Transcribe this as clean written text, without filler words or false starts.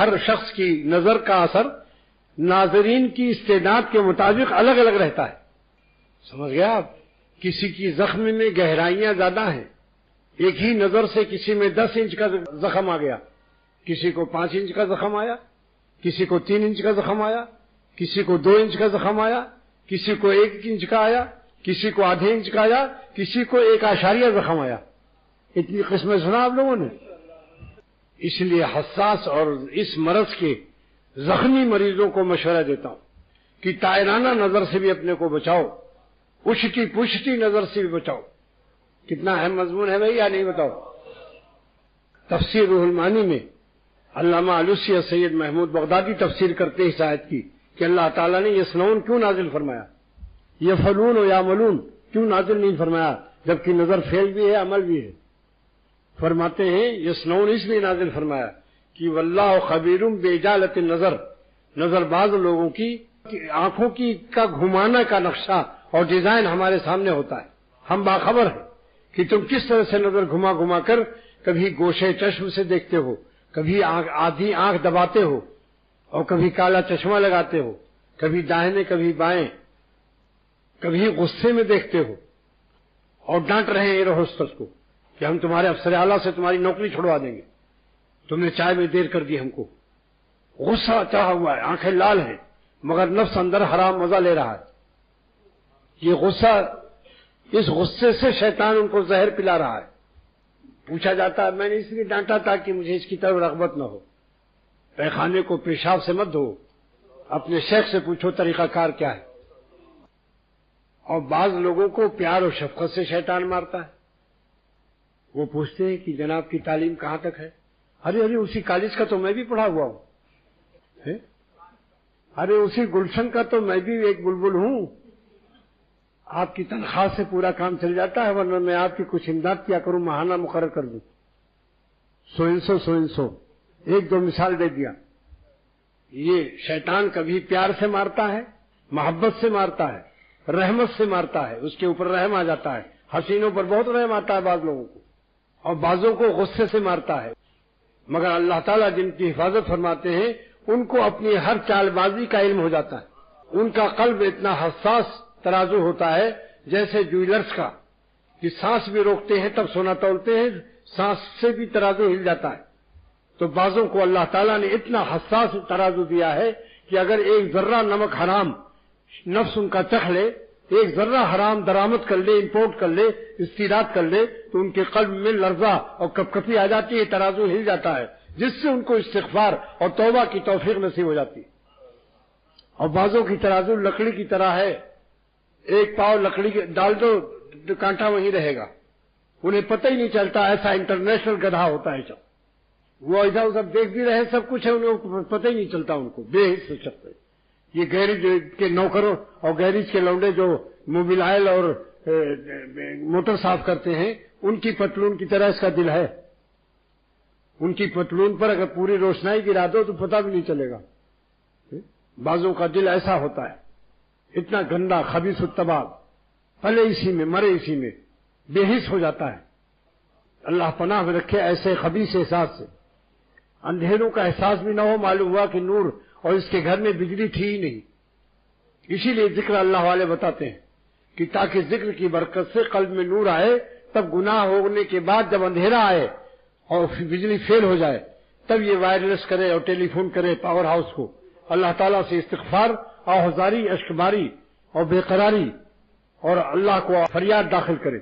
ہر شخص کی نظر کا اثر ناظرین کی استعداد کے مطابق الگ الگ رہتا ہے. سمجھ گیا آپ؟ کسی کی زخم میں گہرائیاں زیادہ ہیں. ایک ہی نظر سے کسی میں 10 انچ کا زخم آ گیا، کسی کو 5 انچ کا زخم آیا، کسی کو 3 انچ کا زخم آیا، کسی کو 2 انچ کا زخم آیا، کسی کو 1 انچ کا آیا، کسی کو آدھے انچ کا آیا، کسی کو 1 زخم آیا. اتنی قسمیں سنا آپ لوگوں نے. اس لیے حساس اور اس مرض کے زخمی مریضوں کو مشورہ دیتا ہوں کہ طائرانہ نظر سے بھی اپنے کو بچاؤ، اچھتی پوچھتی نظر سے بھی بچاؤ. کتنا اہم مضمون ہے بھائی، یا نہیں بتاؤ؟ تفسیر روح المعانی میں علامہ علوسی سید محمود بغدادی تفسیر کرتے اس آیت کی کہ اللہ تعالیٰ نے یسنون کیوں نازل فرمایا، یفعلون و یعملون کیوں نازل نہیں فرمایا، جبکہ نظر فعل بھی ہے عمل بھی ہے. فرماتے ہیں یسنون اس لیے نازل فرمایا کہ واللہ خبیر باجالۃ النظر، نظر باز لوگوں کی آنکھوں کی کا گھمانا کا نقشہ اور ڈیزائن ہمارے سامنے ہوتا ہے. ہم باخبر ہیں کہ تم کس طرح سے نظر گھما گھما کر کبھی گوشے چشم سے دیکھتے ہو، کبھی آدھی آنکھ دباتے ہو اور کبھی کالا چشمہ لگاتے ہو، کبھی داہنے کبھی بائیں، کبھی غصے میں دیکھتے ہو اور ڈانٹ رہے ہیں ایئر ہوسٹس کو کہ ہم تمہارے افسر اعلیٰ سے تمہاری نوکری چھڑوا دیں گے، تم نے چائے میں دیر کر دی ہم کو. غصہ چڑھا ہوا ہے، آنکھیں لال ہیں، مگر نفس اندر حرام مزہ لے رہا ہے. یہ غصہ، اس غصے سے شیطان ان کو زہر پلا رہا ہے. پوچھا جاتا ہے میں نے اس لیے ڈانٹا تھا کہ مجھے اس کی طرف رغبت نہ ہو. پیخانے کو پیشاب سے مت دھو، اپنے شیخ سے پوچھو طریقہ کار کیا ہے. اور بعض لوگوں کو پیار اور شفقت سے شیطان مارتا ہے. وہ پوچھتے ہیں کہ جناب کی تعلیم کہاں تک ہے؟ ارے اسی کالج کا تو میں بھی پڑھا ہوا ہوں. ارے اسی گلشن کا تو میں بھی ایک بلبل ہوں. آپ کی تنخواہ سے پورا کام چل جاتا ہے، ورنہ میں آپ کی کچھ امداد کیا کروں، ماہانہ مقرر کر دوں. سو 1-2 مثال دے دیا. یہ شیطان کبھی پیار سے مارتا ہے، محبت سے مارتا ہے، رحمت سے مارتا ہے، اس کے اوپر رحم آ جاتا ہے. حسینوں پر بہت رحم آتا ہے بعض لوگوں کو، اور بعضوں کو غصے سے مارتا ہے. مگر اللہ تعالیٰ جن کی حفاظت فرماتے ہیں ان کو اپنی ہر چال بازی کا علم ہو جاتا ہے. ان کا قلب اتنا حساس ترازو ہوتا ہے جیسے جویلرز کا، کہ سانس بھی روکتے ہیں تب سونا تولتے ہیں، سانس سے بھی ترازو ہل جاتا ہے. تو بعضوں کو اللہ تعالیٰ نے اتنا حساس ترازو دیا ہے کہ اگر ایک ذرہ نمک حرام نفس ان کا چکھ لے، ایک ذرہ حرام درآمد کر لے، امپورٹ کر لے، استیراد کر لے، تو ان کے قلب میں لرزہ اور کپکپی آ جاتی ہے، ترازو ہل جاتا ہے، جس سے ان کو استغفار اور توبہ کی توفیق نصیب ہو جاتی ہے. اور بعضوں کی ترازو لکڑی کی طرح ہے، ایک پاؤ لکڑی کے ڈال دو کانٹا وہیں رہے گا، انہیں پتہ ہی نہیں چلتا. ایسا انٹرنیشنل گدھا ہوتا ہے. وہ ادھر ادھر دیکھ بھی رہے سب کچھ ہے، انہیں پتہ ہی نہیں چلتا، ان کو بے حص شخص ہے. یہ گیریج کے نوکروں اور گیریج کے لونڈے جو موبل آئل اور موٹر صاف کرتے ہیں، ان کی پتلون کی طرح اس کا دل ہے. ان کی پتلون پر اگر پوری روشنائی گرا دو تو پتہ بھی نہیں چلے گا. بعضوں کا دل ایسا ہوتا ہے، اتنا گندا، خبیث الطباع، پلے اسی میں مرے اسی میں، بے حس ہو جاتا ہے. اللہ پناہ میں رکھے ایسے خبیث احساس سے. اندھیروں کا احساس بھی نہ ہو، معلوم ہوا کہ نور اور اس کے گھر میں بجلی تھی ہی نہیں. اسی لیے ذکر اللہ والے بتاتے ہیں کہ تاکہ ذکر کی برکت سے قلب میں نور آئے، تب گناہ ہونے کے بعد جب اندھیرا آئے اور بجلی فیل ہو جائے تب یہ وائرلیس کرے اور ٹیلی فون کرے پاور ہاؤس کو، اللہ تعالیٰ سے استغفار، آہذاری، اشکباری اور بے قراری اور اللہ کو فریاد داخل کرے.